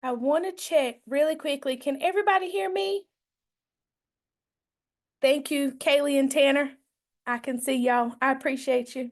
I want to check really quickly. Can everybody hear me? Thank you, Kaylee and Tanner. I can see y'all. I appreciate you.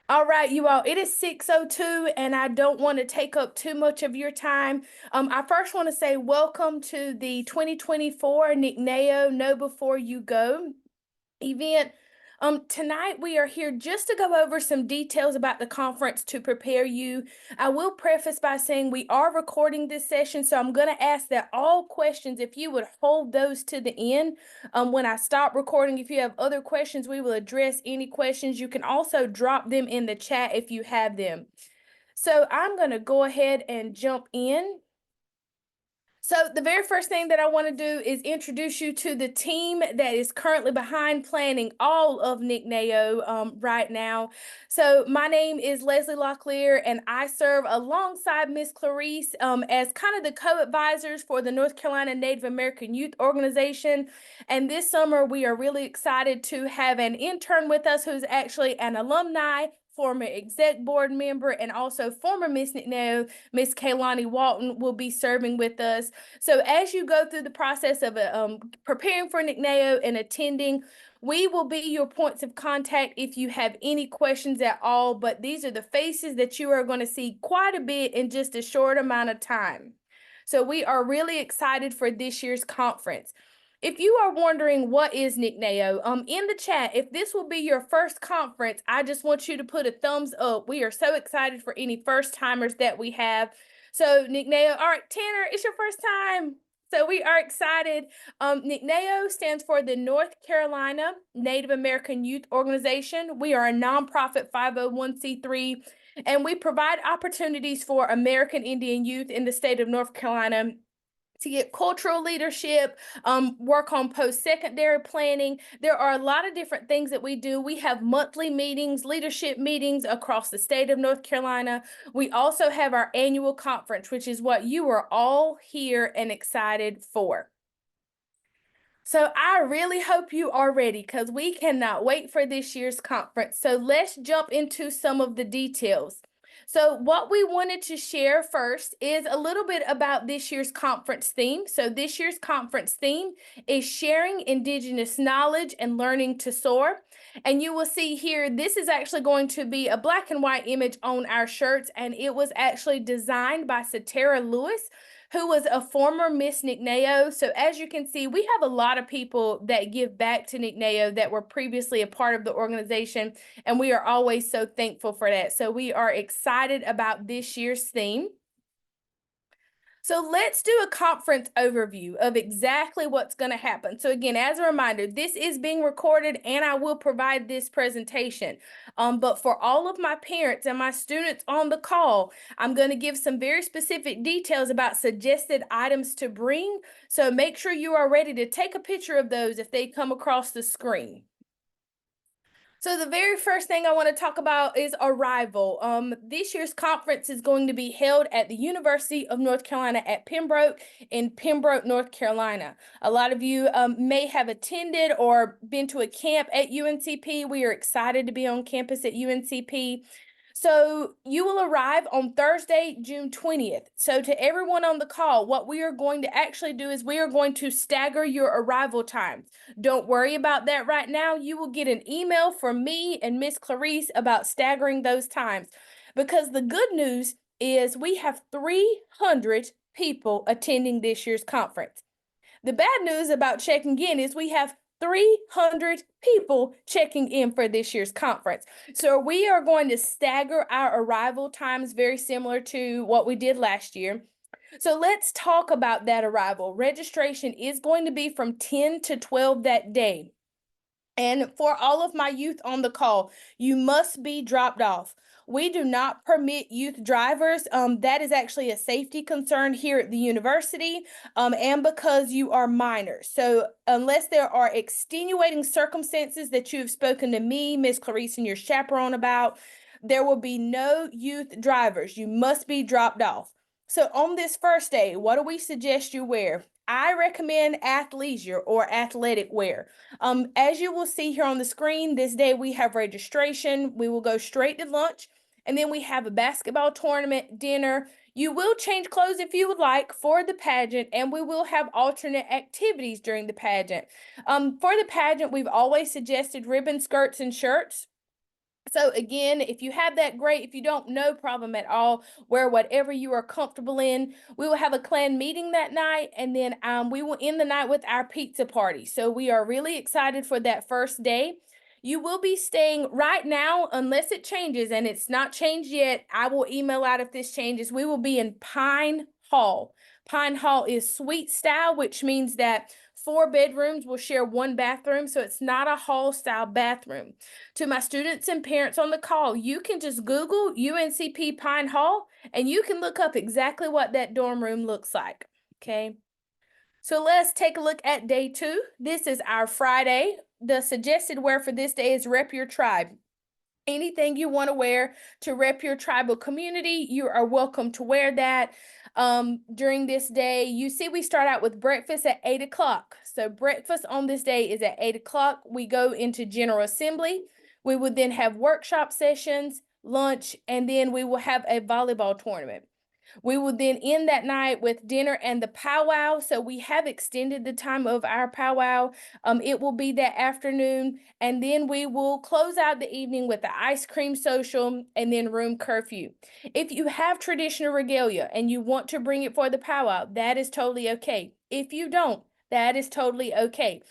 All right, you all, it is 6:02 and I don't want to take up too much of your time. I first want to say welcome to the 2024 NCNAYO Know Before You Go event. Tonight we are here just to go over some details about the conference to prepare you. I will preface by saying we are recording this session, so I'm going to ask that all questions, if you would hold those to the end. When I stop recording, if you have other questions, we will address any questions. You can also drop them in the chat if you have them. So I'm going to go ahead and jump in. So the very first thing that I want to do is introduce you to the team that is currently behind planning all of NCNAYO right now. So my name is Leslie Locklear, and I serve alongside Miss Clarice as kind of the co-advisors for the North Carolina Native American Youth Organization. And this summer, we are really excited to have an intern with us who's actually an alumni, former exec board member, and also former Miss NCNAYO, Miss Kaylani Walton, will be serving with us. So as you go through the process of preparing for NCNAYO and attending, we will be your points of contact if you have any questions at all, but these are the faces that you are going to see quite a bit in just a short amount of time. So we are really excited for this year's conference. If you are wondering what is NCNAYO, in the chat, if this will be your first conference, I just want you to put a thumbs up. We are so excited for any first timers that we have. So NCNAYO, all right, Tanner, it's your first time. So we are excited. NCNAYO stands for the North Carolina Native American Youth Organization. We are a nonprofit 501c3, and we provide opportunities for American Indian youth in the state of North Carolina to get cultural leadership, work on post-secondary planning. There are a lot of different things that we do. We have monthly meetings, leadership meetings across the state of North Carolina. We also have our annual conference, which is what you are all here and excited for. So I really hope you are ready because we cannot wait for this year's conference. So let's jump into some of the details. So what we wanted to share first is a little bit about this year's conference theme. So this year's conference theme is sharing Indigenous knowledge and learning to soar. And you will see here, this is actually going to be a black and white image on our shirts, and it was actually designed by Satara Lewis, who was a former Miss NCNAYO. So as you can see, we have a lot of people that give back to NCNAYO that were previously a part of the organization, and we are always so thankful for that. So we are excited about this year's theme. So let's do a conference overview of exactly what's going to happen. So again, as a reminder, this is being recorded and I will provide this presentation. But for all of my parents and my students on the call, I'm going to give some very specific details about suggested items to bring. So make sure you are ready to take a picture of those if they come across the screen. So the very first thing I want to talk about is arrival. This year's conference is going to be held at the University of North Carolina at Pembroke in Pembroke, North Carolina. A lot of you may have attended or been to a camp at UNCP. We are excited to be on campus at UNCP. So you will arrive on Thursday, June 20th. So to everyone on the call, what we are going to actually do is we are going to stagger your arrival times. Don't worry about that right now. You will get an email from me and Miss Clarice about staggering those times, because the good news is we have 300 people attending this year's conference. The bad news about checking in is we have 300 people checking in for this year's conference. So we are going to stagger our arrival times very similar to what we did last year. So let's talk about that arrival. Registration is going to be from 10 to 12 that day. And for all of my youth on the call, you must be dropped off. We do not permit youth drivers. That is actually a safety concern here at the university, and because you are minors. So unless there are extenuating circumstances that you have spoken to me, Ms. Clarice, and your chaperone about, there will be no youth drivers. You must be dropped off. So on this first day, what do we suggest you wear? I recommend athleisure or athletic wear. As you will see here on the screen, this day we have registration. We will go straight to lunch, and then we have a basketball tournament, dinner. You will change clothes if you would like for the pageant, and we will have alternate activities during the pageant. For the pageant, we've always suggested ribbon skirts and shirts. So again, if you have that, great. If you don't, no problem at all. Wear whatever you are comfortable in. We will have a clan meeting that night, and then we will end the night with our pizza party. So we are really excited for that first day. You will be staying right now, unless it changes, and it's not changed yet. I will email out if this changes. We will be in Pine Hall. Pine Hall is suite style, which means that 4 bedrooms will share 1 bathroom, so it's not a hall style bathroom. To my students and parents on the call, you can just Google UNCP Pine Hall and you can look up exactly what that dorm room looks like. Okay. So let's take a look at day 2. This is our Friday. The suggested wear for this day is rep your tribe. Anything you want to wear to rep your tribal community, you are welcome to wear that. During this day, you see we start out with breakfast at 8 o'clock. So breakfast on this day is at 8 o'clock. We go into General Assembly. We would then have workshop sessions, lunch, and then we will have a volleyball tournament. We will then end that night with dinner and the powwow. So we have extended the time of our powwow. It will be that afternoon. And then we will close out the evening with the ice cream social and then room curfew. If you have traditional regalia and you want to bring it for the powwow, that is totally okay. If you don't, that is totally okay.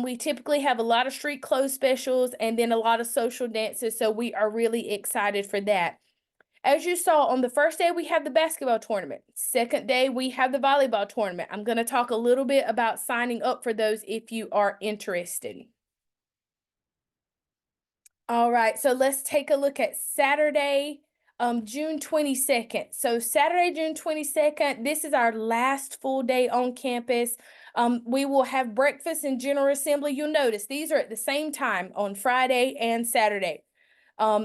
We typically have a lot of street clothes specials and then a lot of social dances. So we are really excited for that. As you saw, on the first day, we have the basketball tournament. Second day, we have the volleyball tournament. I'm going to talk a little bit about signing up for those if you are interested. All right, so let's take a look at Saturday, June 22nd. So Saturday, June 22nd, this is our last full day on campus. We will have breakfast and General Assembly. You'll notice these are at the same time on Friday and Saturday.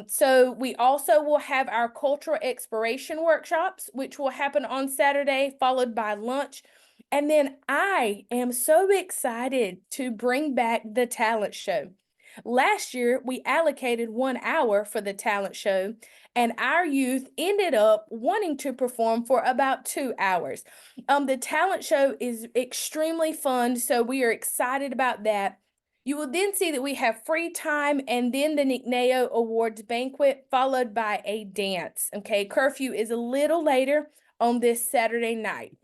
So we also will have our cultural exploration workshops, which will happen on Saturday, followed by lunch. And then I am so excited to bring back the talent show. Last year, we allocated 1 hour for the talent show, and our youth ended up wanting to perform for about 2 hours. The talent show is extremely fun, so we are excited about that. You will then see that we have free time and then the NCNAYO Awards banquet followed by a dance. Okay, curfew is a little later on this Saturday night.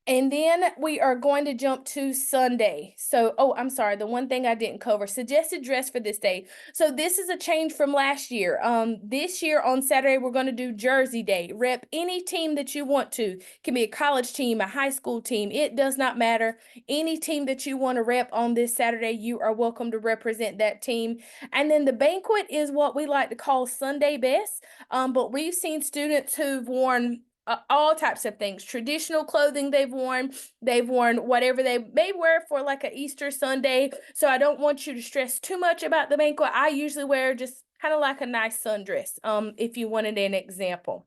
And then we are going to jump to Sunday. So, I'm sorry, the one thing I didn't cover, suggested dress for this day. So this is a change from last year. This year on Saturday, we're going to do Jersey Day. Rep any team that you want to. It can be a college team, a high school team. It does not matter. Any team that you want to rep on this Saturday, you are welcome to represent that team. And then the banquet is what we like to call Sunday best. But we've seen students who've worn all types of things, traditional clothing they've worn whatever they may wear for like a Easter Sunday. So I don't want you to stress too much about the banquet. I usually wear just kind of like a nice sundress, if you wanted an example.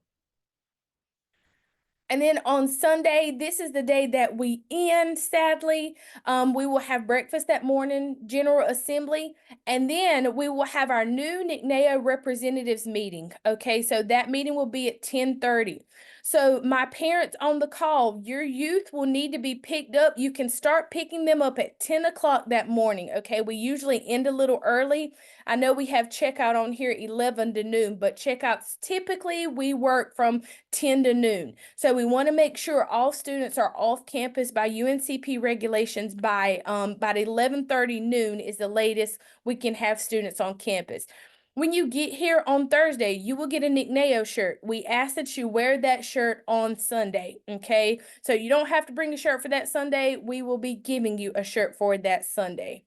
And then on Sunday, this is the day that we end, sadly. We will have breakfast that morning, General Assembly, and then we will have our new NCNAYO representatives meeting. Okay, so that meeting will be at 10:30. So my parents on the call, your youth will need to be picked up. You can start picking them up at 10 o'clock that morning. Okay, we usually end a little early. I know we have checkout on here 11 to noon, but checkouts typically we work from 10 to noon. So we want to make sure all students are off campus by UNCP regulations by 11:30 noon is the latest we can have students on campus. When you get here on Thursday, you will get a NCNAYO shirt. We ask that you wear that shirt on Sunday, okay? So you don't have to bring a shirt for that Sunday. We will be giving you a shirt for that Sunday.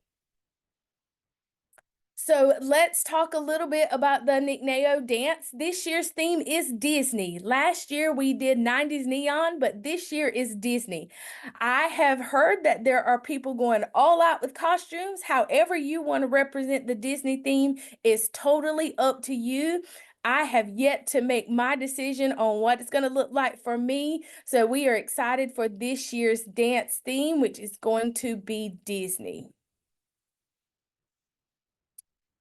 So let's talk a little bit about the NCNAYO dance. This year's theme is Disney. Last year we did 90s neon, but this year is Disney. I have heard that there are people going all out with costumes. However you want to represent the Disney theme is totally up to you. I have yet to make my decision on what it's going to look like for me. So we are excited for this year's dance theme, which is going to be Disney.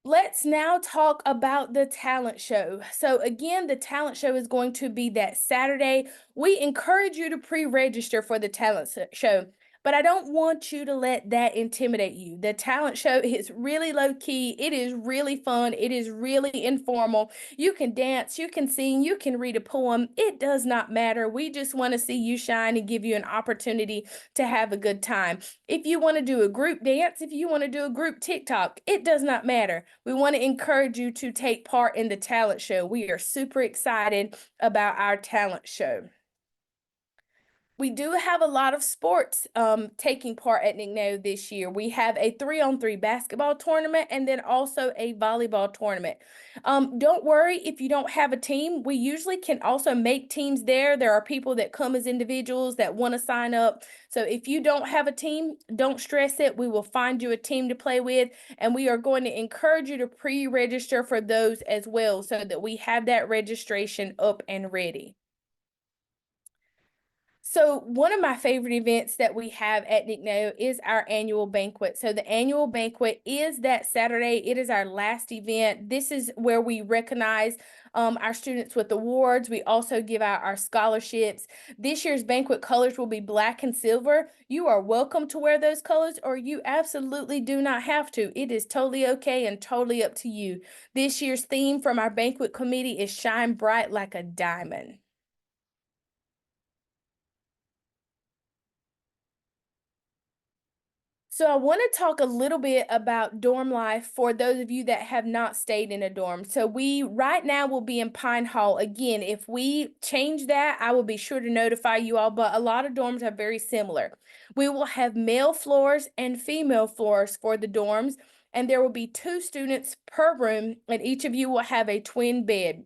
Let's now talk about the talent show. So, again, the talent show is going to be that Saturday. We encourage you to pre register for the show, but I don't want you to let that intimidate you. The talent show is really low key, it is really fun, it is really informal. You can dance, you can sing, you can read a poem. It does not matter. We just want to see you shine and give you an opportunity to have a good time. If you want to do a group dance, if you want to do a group TikTok, it does not matter. We want to encourage you to take part in the talent show. We are super excited about our talent show. We do have a lot of sports taking part at NCNAYO this year. We have a 3-on-3 basketball tournament and then also a volleyball tournament. Don't worry if you don't have a team. We usually can also make teams there. There are people that come as individuals that want to sign up. So if you don't have a team, don't stress it. We will find you a team to play with, and we are going to encourage you to pre-register for those as well so that we have that registration up and ready. So one of my favorite events that we have at NCNAYO is our annual banquet. So the annual banquet is that Saturday. It is our last event. This is where we recognize our students with awards. We also give out our scholarships. This year's banquet colors will be black and silver. You are welcome to wear those colors, or you absolutely do not have to. It is totally okay and totally up to you. This year's theme from our banquet committee is Shine Bright Like a Diamond. So I want to talk a little bit about dorm life for those of you that have not stayed in a dorm. So we right now will be in Pine Hall. Again, if we change that, I will be sure to notify you all, but a lot of dorms are very similar. We will have male floors and female floors for the dorms, and there will be 2 students per room, and each of you will have a twin bed.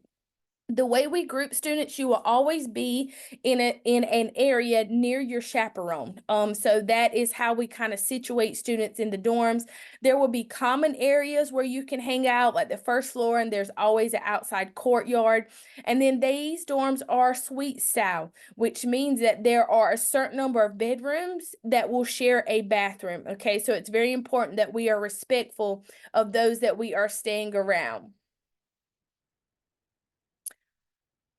The way we group students, you will always be in an area near your chaperone. So that is how we kind of situate students in the dorms. There will be common areas where you can hang out, like the first floor, and there's always an outside courtyard. And then these dorms are suite style, which means that there are a certain number of bedrooms that will share a bathroom. Okay, so it's very important that we are respectful of those that we are staying around.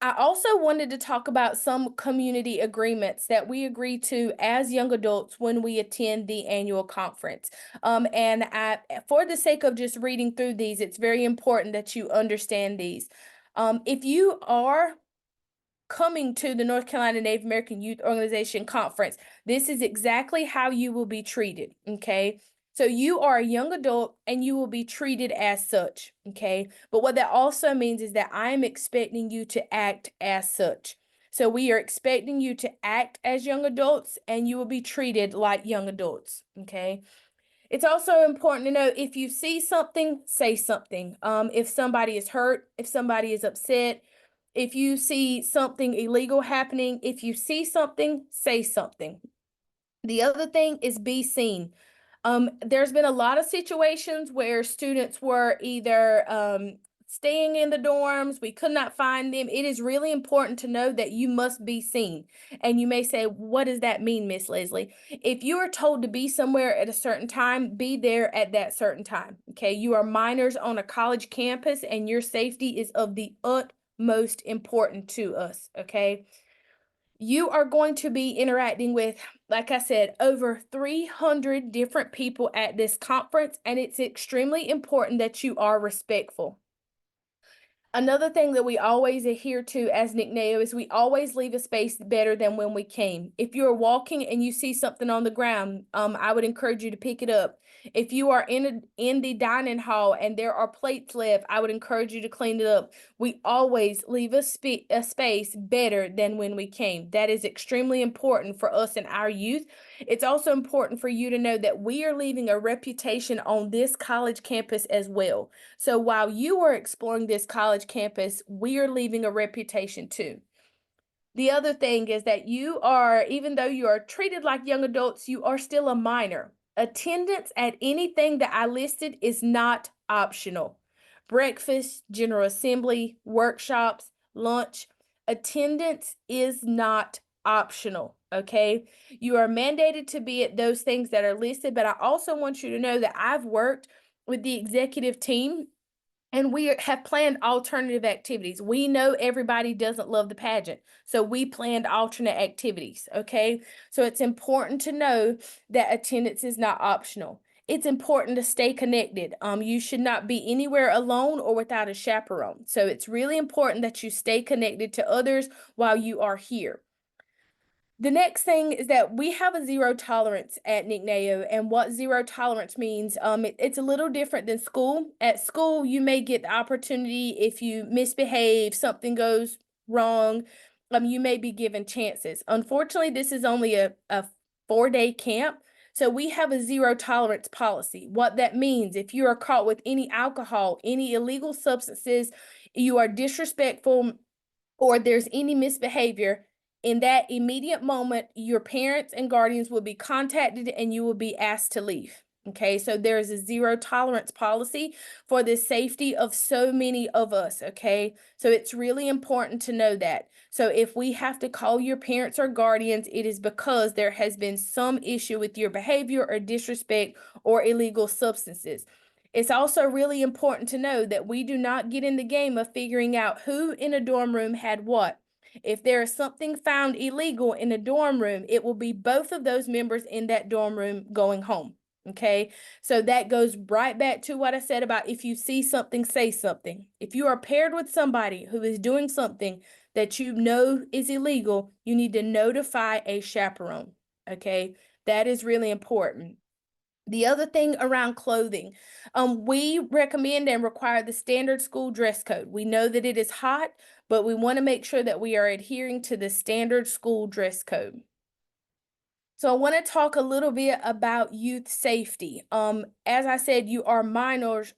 I also wanted to talk about some community agreements that we agree to as young adults when we attend the annual conference. For the sake of just reading through these, it's very important that you understand these. If you are coming to the North Carolina Native American Youth Organization Conference, this is exactly how you will be treated, okay? So you are a young adult and you will be treated as such, okay? But what that also means is that I am expecting you to act as such. So we are expecting you to act as young adults and you will be treated like young adults, okay? It's also important to know if you see something, say something. If somebody is hurt, if somebody is upset, if you see something illegal happening, if you see something, say something. The other thing is be seen. There's been a lot of situations where students were either staying in the dorms, we could not find them. It is really important to know that you must be seen. And you may say, what does that mean, Miss Leslie? If you are told to be somewhere at a certain time, be there at that certain time. Okay, you are minors on a college campus and your safety is of the utmost important to us. Okay. You are going to be interacting with, like I said, over 300 different people at this conference, and it's extremely important that you are respectful. Another thing that we always adhere to as NCNAYO is we always leave a space better than when we came. If you're walking and you see something on the ground, I would encourage you to pick it up. If you are in the dining hall and there are plates left, I would encourage you to clean it up. We always leave a space better than when we came. That is extremely important for us and our youth. It's also important for you to know that we are leaving a reputation on this college campus as well. So while you are exploring this college campus, we are leaving a reputation too. The other thing is that you are, even though you are treated like young adults, you are still a minor. Attendance at anything that I listed is not optional. Breakfast, general assembly, workshops, lunch, attendance is not optional, okay? You are mandated to be at those things that are listed, but I also want you to know that I've worked with the executive team, and we have planned alternative activities. We know everybody doesn't love the pageant, so we planned alternate activities, okay? So it's important to know that attendance is not optional. It's important to stay connected. You should not be anywhere alone or without a chaperone. So it's really important that you stay connected to others while you are here. The next thing is that we have a zero tolerance at NCNAYO, and what zero tolerance means, it's a little different than school. At school, you may get the opportunity if you misbehave, something goes wrong, you may be given chances. Unfortunately, this is only a 4-day camp, so we have a zero tolerance policy. What that means, if you are caught with any alcohol, any illegal substances, you are disrespectful, or there's any misbehavior, in that immediate moment, your parents and guardians will be contacted and you will be asked to leave. Okay, so there is a zero tolerance policy for the safety of so many of us. Okay, so it's really important to know that. So if we have to call your parents or guardians, it is because there has been some issue with your behavior or disrespect or illegal substances. It's also really important to know that we do not get in the game of figuring out who in a dorm room had what. If there is something found illegal in a dorm room, it will be both of those members in that dorm room going home. Okay, so that goes right back to what I said about if you see something, say something. If you are paired with somebody who is doing something that you know is illegal, you need to notify a chaperone. Okay, that is really important. The other thing around clothing, we recommend and require the standard school dress code. We know that it is hot, but we want to make sure that we are adhering to the standard school dress code. So I want to talk a little bit about youth safety. As I said, you are minors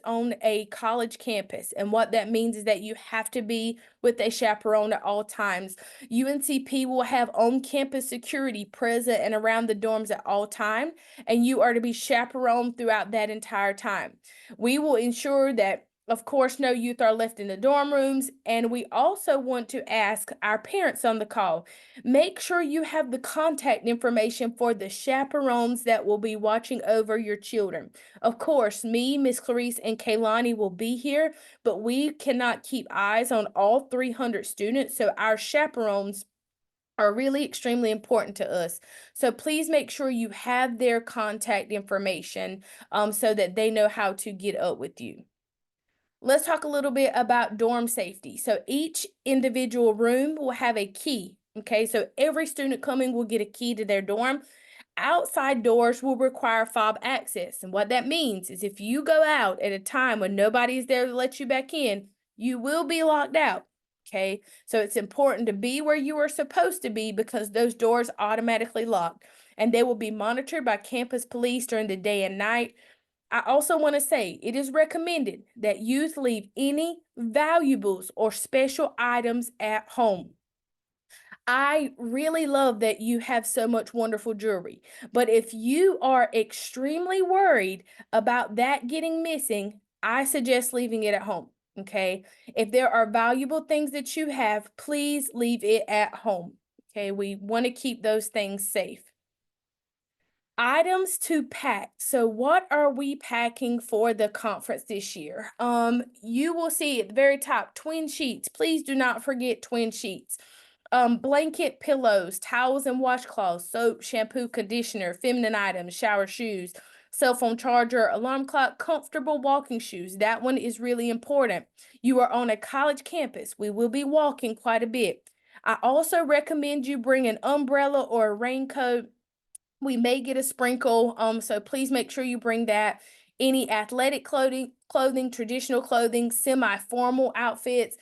on a college campus, and what that means is that you have to be with a chaperone at all times. UNCP will have on-campus security present and around the dorms at all time, and you are to be chaperoned throughout that entire time. We will ensure that, of course, no youth are left in the dorm rooms, and we also want to ask our parents on the call, make sure you have the contact information for the chaperones that will be watching over your children. Of course, me, Miss Clarice, and Kaylani will be here, but we cannot keep eyes on all 300 students, so our chaperones are really extremely important to us. So please make sure you have their contact information so that they know how to get up with you. Let's talk a little bit about dorm safety. So each individual room will have a key. Okay, so every student coming will get a key to their dorm. Outside doors will require fob access. And what that means is if you go out at a time when nobody's there to let you back in, you will be locked out. Okay, so it's important to be where you are supposed to be because those doors automatically lock, and they will be monitored by campus police during the day and night. I also want to say it is recommended that youth leave any valuables or special items at home. I really love that you have so much wonderful jewelry, but if you are extremely worried about that getting missing, I suggest leaving it at home. Okay. If there are valuable things that you have, please leave it at home. Okay. We want to keep those things safe. Items to pack. So what are we packing for the conference this year? You will see at the very top, twin sheets. Please do not forget twin sheets. Blanket, pillows, towels and washcloths, soap, shampoo, conditioner, feminine items, shower shoes, cell phone charger, alarm clock, comfortable walking shoes. That one is really important. You are on a college campus. We will be walking quite a bit. I also recommend you bring an umbrella or a raincoat. We may get a sprinkle, so please make sure you bring that. Any athletic clothing, traditional clothing, semi-formal outfits.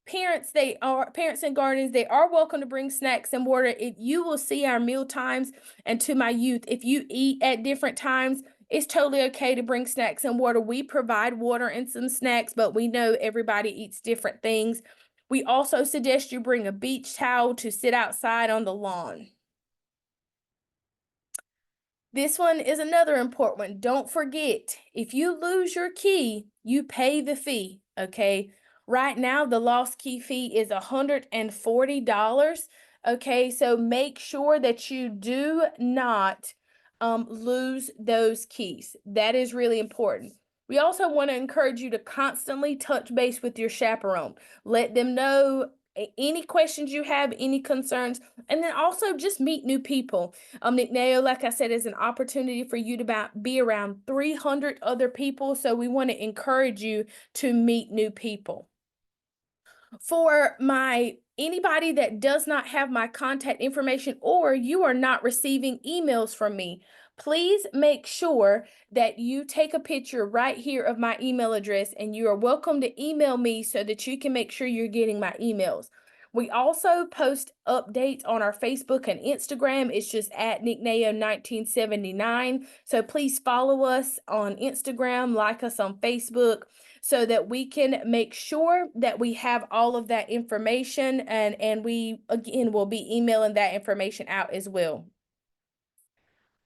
Parents and guardians, they are welcome to bring snacks and water. If you will see our meal times, and to my youth, if you eat at different times, it's totally okay to bring snacks and water. We provide water and some snacks, but we know everybody eats different things. We also suggest you bring a beach towel to sit outside on the lawn. This one is another important one. Don't forget, if you lose your key, you pay the fee, okay? Right now, the lost key fee is $140, okay? So make sure that you do not lose those keys. That is really important. We also want to encourage you to constantly touch base with your chaperone. Let them know any questions you have, any concerns, and then also just meet new people. NCNAYO, like I said, is an opportunity for you to be around 300 other people. So we want to encourage you to meet new people. For anybody that does not have my contact information or you are not receiving emails from me, please make sure that you take a picture right here of my email address, and you are welcome to email me so that you can make sure you're getting my emails. We also post updates on our Facebook and Instagram. It's just at NCNAYO 1979. So please follow us on Instagram, like us on Facebook, so that we can make sure that we have all of that information, and we again will be emailing that information out as well.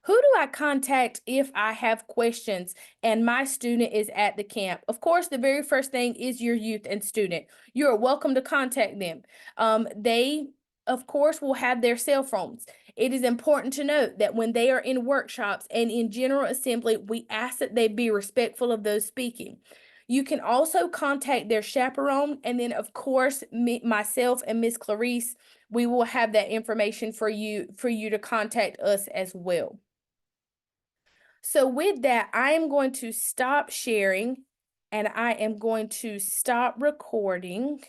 Who do I contact if I have questions and my student is at the camp? Of course, the very first thing is your youth and student. You are welcome to contact them. They, of course, will have their cell phones. It is important to note that when they are in workshops and in general assembly, we ask that they be respectful of those speaking. You can also contact their chaperone, and then, of course, myself and Miss Clarice, we will have that information for you to contact us as well. So with that, I am going to stop sharing and I am going to stop recording.